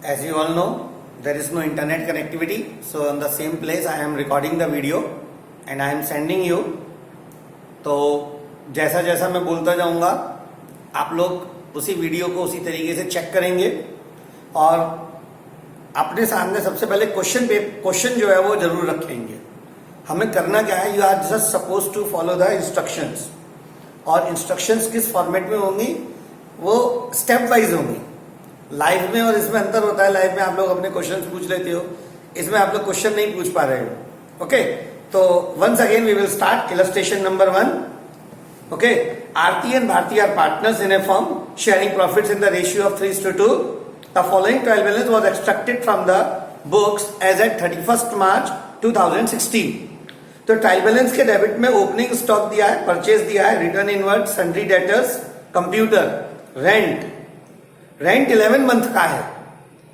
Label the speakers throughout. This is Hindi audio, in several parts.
Speaker 1: As you all know, there is no internet connectivity. So on the same place I am recording the video and I am sending you. तो जैसा जैसा मैं बोलता जाऊंगा आप लोग उसी वीडियो को उसी तरीके से चेक करेंगे और अपने सामने सबसे पहले क्वेश्चन जो है वो जरूर रखेंगे. हमें करना क्या है, you are just suppose to follow the instructions. और इंस्ट्रक्शंस किस फॉर्मेट में होंगी, वो स्टेप वाइज होंगी. लाइव में और इसमें अंतर होता है. लाइव में आप लोग अपने क्वेश्चन पूछ लेते हो, इसमें आप लोग क्वेश्चन नहीं पूछ पा रहे हो. ओके, तो once again we will start. Illustration number 1. Okay, Aarti and Bharti are partners in a firm sharing profits in the ratio of 3:2. The following trial balance was extracted from the books as at 31st March 2016. तो ट्रायल बैलेंस के डेबिट में ओपनिंग स्टॉक दिया है, परचेज दिया है, return inward, sundry debtors, computer, rent. Rent 11 month का है.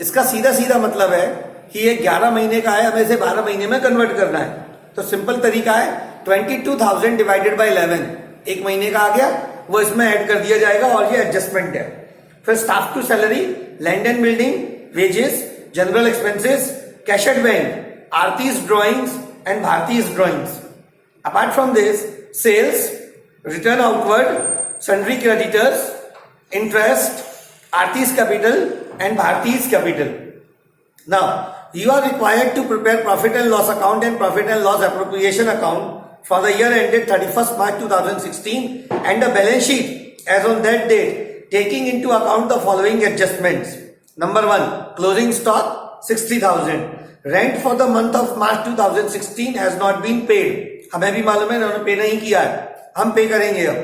Speaker 1: इसका सीधा सीधा मतलब है कि ये 11 महीने का है, हमें इसे 12 महीने में कन्वर्ट करना है. तो सिंपल तरीका है 22,000 डिवाइडेड बाई 11. एक महीने का आ गया, वो इसमें ऐड कर दिया जाएगा और ये एडजस्टमेंट है. फिर staff to salary, land and building, wages, general expenses, cash at bank, Aarti's drawings and Bharti's drawings. Apart from this, sales, return outward, sundry creditors, interest, Aarti's capital and Bharti's capital. Now, you are required to prepare profit and loss account and profit and loss appropriation account for the year ended 31st March 2016 and a balance sheet as on that date, taking into account the following adjustments. Number 1, closing stock 60,000. Rent for the month of March 2016 has not been paid. हमें भी मालूम है उन्होंने पे नहीं किया है, हम पे करेंगे. अब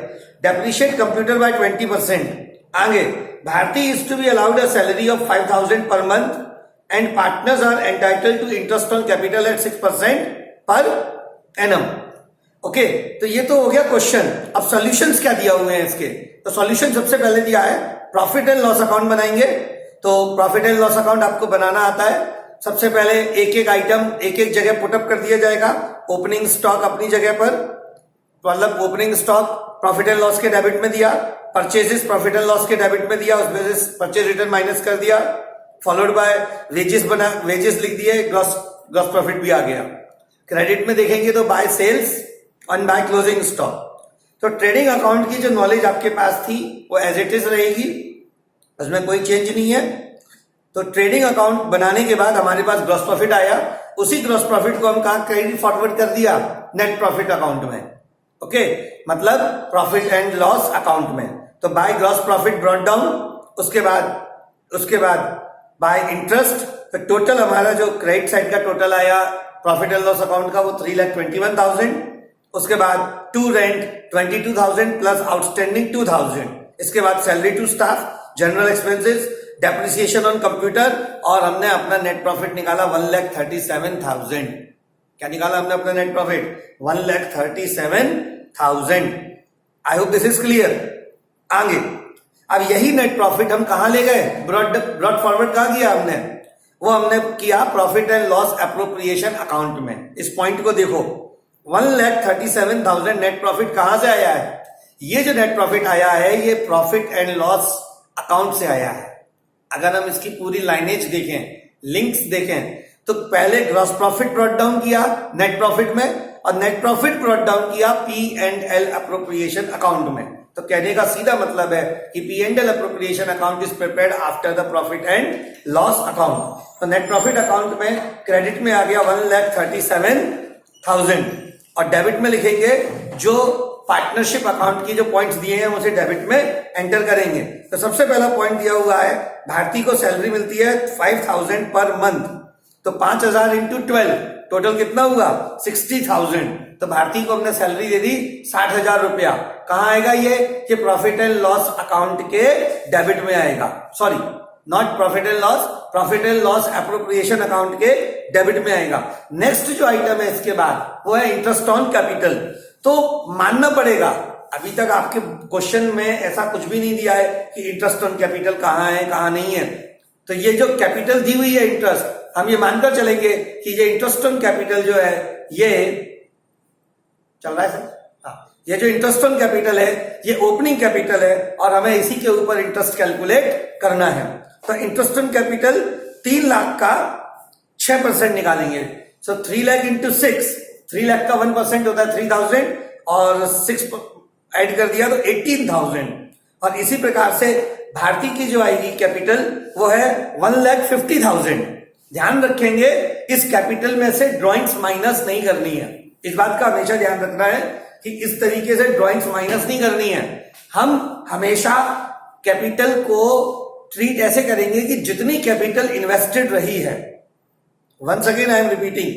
Speaker 1: डेप्रिशिएट कंप्यूटर बाय 20%. आगे, Bharti is to be allowed a salary of 5,000 per month and partners are entitled to interest on capital at 6% per annum. Okay, तो ये तो हो गया क्वेश्चन. अब सॉल्यूशंस क्या दिया हुए हैं इसके. तो सॉल्यूशन सबसे पहले दिया है प्रॉफिट एंड लॉस अकाउंट बनाएंगे. तो प्रॉफिट एंड लॉस अकाउंट आपको बनाना आता है. सबसे पहले एक एक आइटम एक एक जगह पुटअप कर दिया जाएगा. ओपनिंग स्टॉक अपनी जगह पर, मतलब opening stock profit and loss के डेबिट में दिया, परचेजेस प्रॉफिट एंड लॉस के डेबिट में दिया, उसमें से परचेज रिटर्न माइनस कर दिया, फॉलोड बाय वेजेस बना, वेजेस लिख दिए, ग्रॉस प्रॉफिट भी आ गया. क्रेडिट में देखेंगे तो by sales and by closing stock. तो ट्रेडिंग अकाउंट की जो नॉलेज आपके पास थी वो एज इट इज रहेगी, उसमें कोई चेंज नहीं है. तो ट्रेडिंग अकाउंट बनाने के बाद हमारे पास ग्रॉस प्रॉफिट आया, उसी ग्रॉस प्रॉफिट को हम कहा क्रेडिट फॉरवर्ड कर दिया नेट प्रॉफिट अकाउंट में. ओके, मतलब प्रॉफिट एंड लॉस अकाउंट में. तो by gross profit brought down, उसके बाद बाय इंटरेस्ट. तो टोटल हमारा जो क्रेडिट साइड का टोटल आया प्रॉफिट एंड लॉस अकाउंट का वो 3,21,000. उसके बाद टू रेंट 22,000 प्लस आउटस्टैंडिंग 2,000. इसके बाद salary to staff, general expenses, depreciation on computer, और हमने अपना नेट प्रॉफिट निकाला 1,37,000. क्या निकाला हमने अपना net profit? 1,37,000. I hope this is clear. आगे, अब यही नेट प्रॉफिट हम कहां ले गए? ब्रॉड फॉरवर्ड कहां किया हमने? वो हमने किया profit and loss appropriation account में. इस पॉइंट को देखो, 1,37,000 नेट प्रॉफिट कहां से आया है? ये जो नेट प्रॉफिट आया है ये प्रॉफिट एंड लॉस अकाउंट से आया है. अगर हम इसकी पूरी लाइनेज देखें, लिंक्स देखें, तो पहले ग्रॉस प्रॉफिट ब्रॉट डाउन किया नेट प्रॉफिट में, और नेट प्रॉफिट ब्रॉट डाउन किया P&L अप्रोप्रिएशन अकाउंट में. तो कहने का सीधा मतलब है कि P&L appropriation account is prepared after the profit and loss account. तो नेट प्रॉफिट अकाउंट में क्रेडिट में आ गया 1,37,000 और डेबिट में लिखेंगे जो पार्टनरशिप अकाउंट की जो पॉइंट्स दिए हैं उसे डेबिट में एंटर करेंगे. तो सबसे पहला पॉइंट दिया हुआ है भारती को सैलरी मिलती है 5,000 पर मंथ. तो 5,000 इंटू 12 टोटल कितना हुआ? 60,000. तो भारती को हमने सैलरी दे दी 60,000 रुपया. कहां आएगा ये प्रॉफिट एंड लॉस अकाउंट के डेबिट में आएगा. Sorry, not profit and loss appropriation account के डेबिट में आएगा. नेक्स्ट जो आइटम है इसके बाद वो है इंटरेस्ट ऑन कैपिटल. तो मानना पड़ेगा, अभी तक आपके क्वेश्चन में ऐसा कुछ भी नहीं दिया है कि इंटरेस्ट ऑन कैपिटल कहां है कहां नहीं है. तो ये जो कैपिटल दी हुई है इंटरेस्ट, हम ये मानकर चलेंगे कि ये इंटरेस्ट ऑन कैपिटल जो है ये चल रहा है सर. ये जो इंटरेस्ट ऑन कैपिटल है ये ओपनिंग कैपिटल है और हमें इसी के ऊपर इंटरेस्ट कैलकुलेट करना है. तो इंटरेस्ट ऑन कैपिटल 3 लाख का 6% निकालेंगे। सो 3 लाख इंटू 6, 3 लाख का 1% होता है 3000 और 6 ऐड कर दिया तो 18,000। और इसी प्रकार से भारती की जो आएगी कैपिटल वो है 1,50,000। ध्यान रखेंगे इस कैपिटल में से ड्रॉइंग्स माइनस नहीं करनी है। इस बात का हमेशा ध्यान रखना है कि इस तरीके से ड्रॉइंग्स माइनस नहीं करनी है। हम हमेशा कैपिटल को ट्रीट ऐसे करेंगे कि जितनी कैपिटल इन्वेस्टेड रही है, once again I am repeating,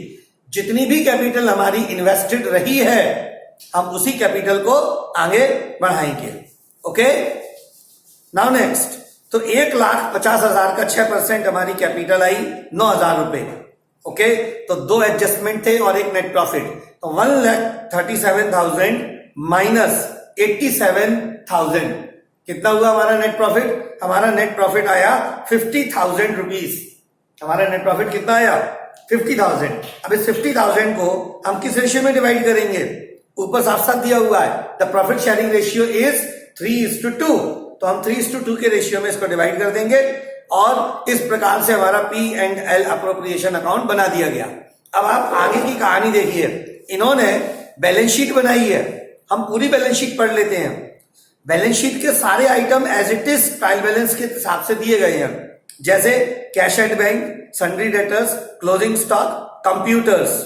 Speaker 1: जितनी भी कैपिटल हमारी इन्वेस्टेड रही है हम उसी कैपिटल को आगे बढ़ाएंगे। ओके, नाउ नेक्स्ट, तो 1,50,000 का 6% हमारी कैपिटल आई 9,000 रुपए। ओके, तो 2 एडजस्टमेंट थे और एक नेट प्रॉफिट, तो 1,37,000 माइनस 87,000 कितना हुआ हमारा नेट प्रॉफिट? हमारा नेट प्रॉफिट आया 50,000 रुपीज। हमारा नेट प्रॉफिट कितना आया? 50,000। अब इस 50,000 को हम किस रेशियो में डिवाइड करेंगे? ऊपर साफ साफ दिया हुआ है the profit sharing ratio is 3:2, तो हम 3:2 के रेशियो में इसको डिवाइड कर देंगे और इस प्रकार से हमारा P&L अप्रोप्रिएशन अकाउंट बना दिया गया। अब आप आगे की कहानी देखिए, इन्होंने बैलेंस शीट बनाई है, हम पूरी बैलेंस शीट पढ़ लेते हैं। बैलेंस शीट के सारे item as it is trial balance के हिसाब से दिए गए हैं, जैसे cash at bank, sundry debtors, closing stock, computers,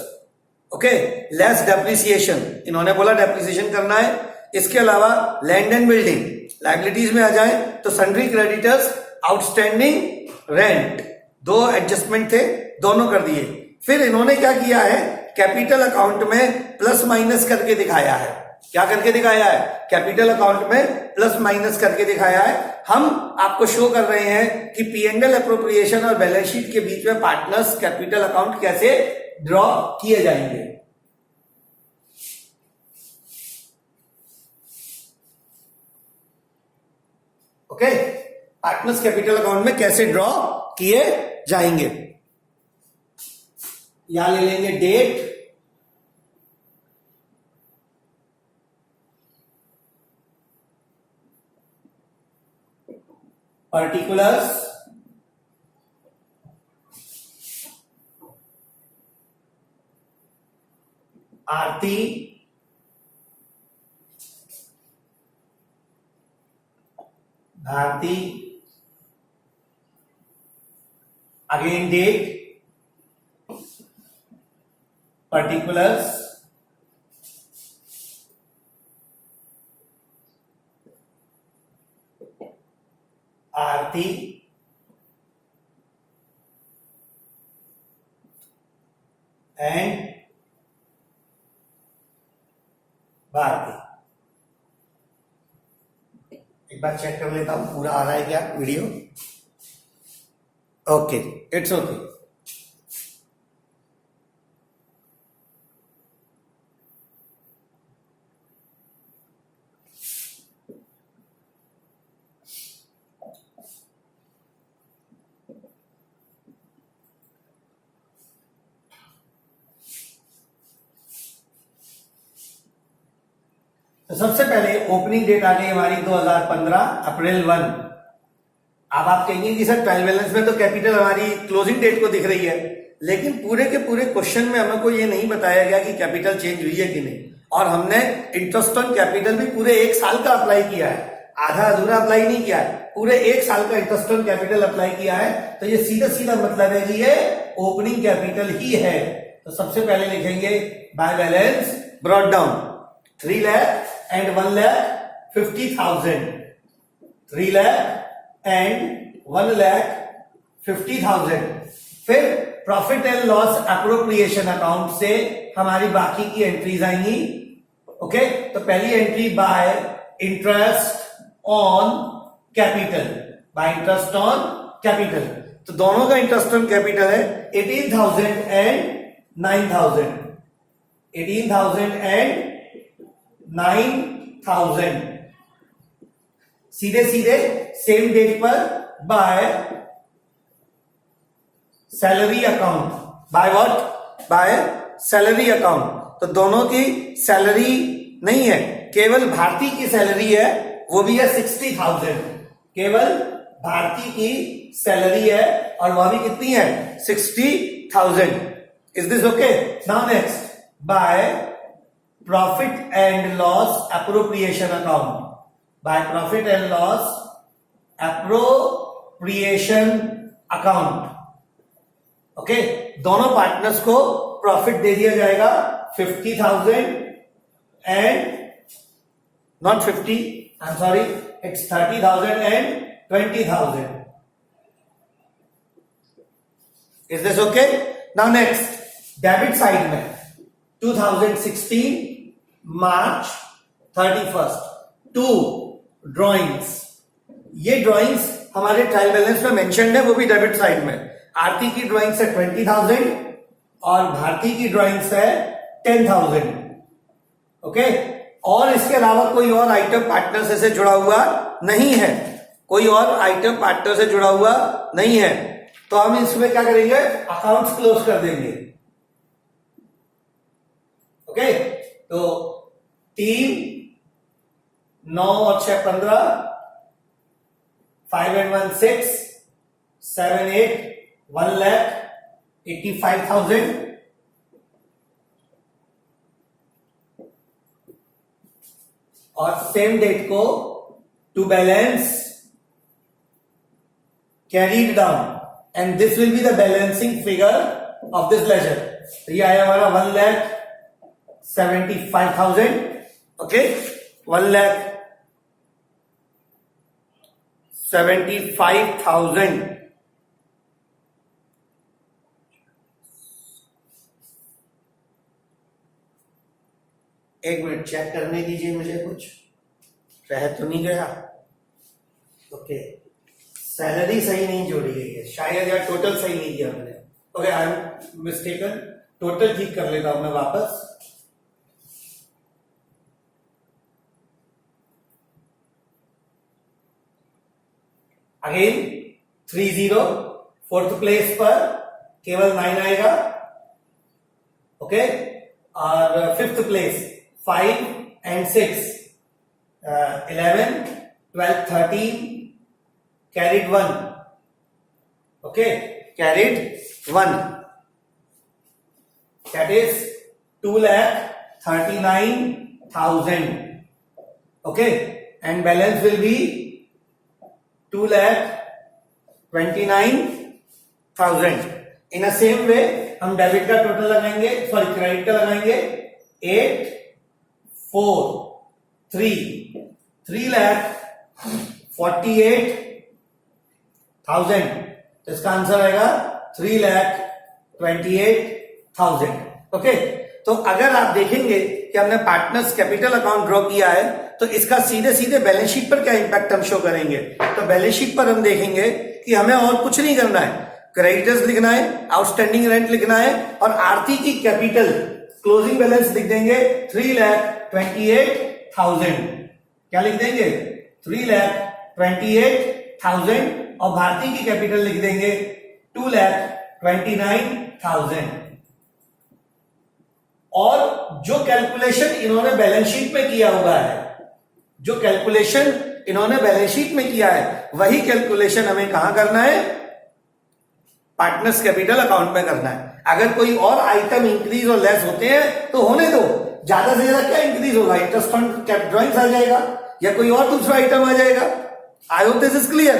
Speaker 1: okay, less depreciation, इन्होंने बोला डेप्रिसिएशन करना है। इसके अलावा लैंड एंड बिल्डिंग, लाइबिलिटीज में आ जाए तो sundry creditors, outstanding rent, 2 adjustment थे, दोनों कर दिए। फिर इन्होंने क्या किया है, कैपिटल अकाउंट में प्लस माइनस करके दिखाया है। क्या करके दिखाया है? कैपिटल अकाउंट में प्लस माइनस करके दिखाया है। हम आपको शो कर रहे हैं कि P&L अप्रोप्रिएशन और बैलेंस शीट के बीच में पार्टनर्स कैपिटल अकाउंट कैसे ड्रॉ किए जाएंगे। ओके, पार्टनर्स कैपिटल अकाउंट में कैसे ड्रॉ किए जाएंगे। यहां ले लेंगे date, particulars, Aarti, Bharti, again date, particulars, Aarti, and Bharti. एक बार चेक कर लेता हूं पूरा आ रहा है क्या वीडियो। Okay, it's okay. तो सबसे पहले ओपनिंग डेट आ गई हमारी 2015 अप्रैल 1। अब आप कहेंगे कि सर ट्रायल बैलेंस में तो कैपिटल हमारी क्लोजिंग डेट को दिख रही है, लेकिन पूरे के पूरे क्वेश्चन में हमको ये नहीं बताया गया कि कैपिटल चेंज हुई है कि नहीं। और हमने इंटरेस्ट ऑन कैपिटल भी पूरे 1 साल का अप्लाई किया है, आधा अधूरा अप्लाई नहीं किया है, पूरे 1 साल का इंटरेस्ट ऑन कैपिटल अप्लाई किया है। तो ये सीधा सीधा मतलब है कि ये ओपनिंग कैपिटल ही है। तो सबसे पहले लिखेंगे by balance brought down 3 lakh and 1,50,000, 3 lakh and 1,50,000। फिर profit and loss appropriation account से हमारी बाकी की एंट्रीज आएंगी। ओके, तो पहली entry bye interest on capital, bye interest on capital. तो दोनों का इंटरेस्ट ऑन कैपिटल है 18,000 एंड 9,000, 18,000 एंड 9,000। सीधे सीधे सेम डेट पर by salary account, by what? By salary account. तो दोनों की सैलरी नहीं है, केवल भारती की सैलरी है, वो भी है 60,000। केवल भारती की सैलरी है और वह भी कितनी है 60,000. Is this okay? Now next, by profit and loss appropriation account. By profit and loss appropriation account. Okay, दोनों पार्टनर्स को प्रॉफिट दे दिया जाएगा 50,000 and not 50, I am sorry, it's 30,000 and 20,000. Is this okay? Now next, debit side में 2016 मार्च 31st 2 ड्रॉइंग्स. ये ड्रॉइंग्स हमारे ट्रायल बैलेंस में मेंशन्ड है, वो भी डेबिट साइड में. आरती की ड्रॉइंग्स है 20,000 और भारती की ड्रॉइंग्स है 10,000. ओके, और इसके अलावा कोई और आइटम पार्टनर से जुड़ा हुआ नहीं है. कोई और आइटम पार्टनर से जुड़ा हुआ नहीं है. तो हम इसमें क्या करेंगे? अकाउंट्स क्लोज कर देंगे. ओके, तो 3 9 और 6 15, 5 and 1 6, 7 8, 1,85,000. और सेम डेट को to balance carried down and this will be the balancing figure of this ledger. तो ये आया हमारा 1,75,000. ओके, 1,75,000. एक मिनट चेक करने दीजिए मुझे, कुछ रह तो नहीं गया. ओके, सैलरी सही नहीं जोड़ी गई है शायद, या टोटल सही नहीं किया मैंने. Okay, I am mistaken. Total ठीक कर लेता हूं मैं वापस. अगेन 30, फोर्थ प्लेस पर केवल 9 आएगा. ओके, और fifth place 5 and 6, 11, 12, 13, carried 1. Okay, carried 1. That is 2,39,000. Okay, and balance will be 2,29,000. In a same way, हम डेबिट का टोटल लगाएंगे, सॉरी क्रेडिट का लगाएंगे 8 4 3, 3,48,000. इसका आंसर आएगा 3,28,000. ओके, तो अगर आप देखेंगे कि हमने पार्टनर्स कैपिटल अकाउंट ड्रॉ किया है तो इसका सीधे सीधे बैलेंस शीट पर क्या इंपैक्ट हम शो करेंगे. तो बैलेंस शीट पर हम देखेंगे कि हमें और कुछ नहीं करना है. क्रेडिटर्स लिखना है, आउटस्टैंडिंग रेंट लिखना है और आरती की कैपिटल क्लोजिंग बैलेंस लिख देंगे 3,28,000. क्या लिख देंगे? 3,28,000. और भारती की कैपिटल लिख देंगे 2,29,000. और जो कैलकुलेशन इन्होंने बैलेंस शीट में किया हुआ है, जो कैलकुलेशन इन्होंने बैलेंस शीट में किया है, वही कैलकुलेशन हमें कहां करना है? पार्टनर्स कैपिटल अकाउंट में करना है. अगर कोई और आइटम इंक्रीज और लेस होते हैं तो होने दो. ज्यादा से ज्यादा क्या इंक्रीज होगा? इंटरेस्ट फंड ड्रॉइंग्स आ जाएगा या कोई और दूसरा आइटम आ जाएगा. I hope this is clear.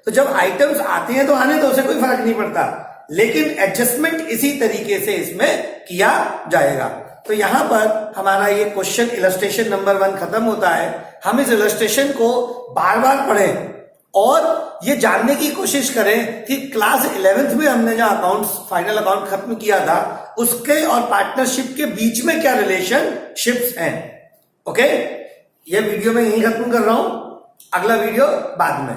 Speaker 1: तो जब आइटम्स आते हैं तो आने दो, उसे कोई फर्क नहीं पड़ता, लेकिन एडजस्टमेंट इसी तरीके से इसमें किया जाएगा. तो यहां पर हमारा ये क्वेश्चन इलस्ट्रेशन नंबर 1 खत्म होता है. हम इस इलस्ट्रेशन को बार बार पढ़ें और ये जानने की कोशिश करें कि क्लास 11th में हमने जो अकाउंट्स फाइनल अकाउंट खत्म किया था उसके और पार्टनरशिप के बीच में क्या रिलेशनशिप्स हैं. ओके, ये वीडियो मैं यहीं खत्म कर रहा हूं, अगला वीडियो बाद में.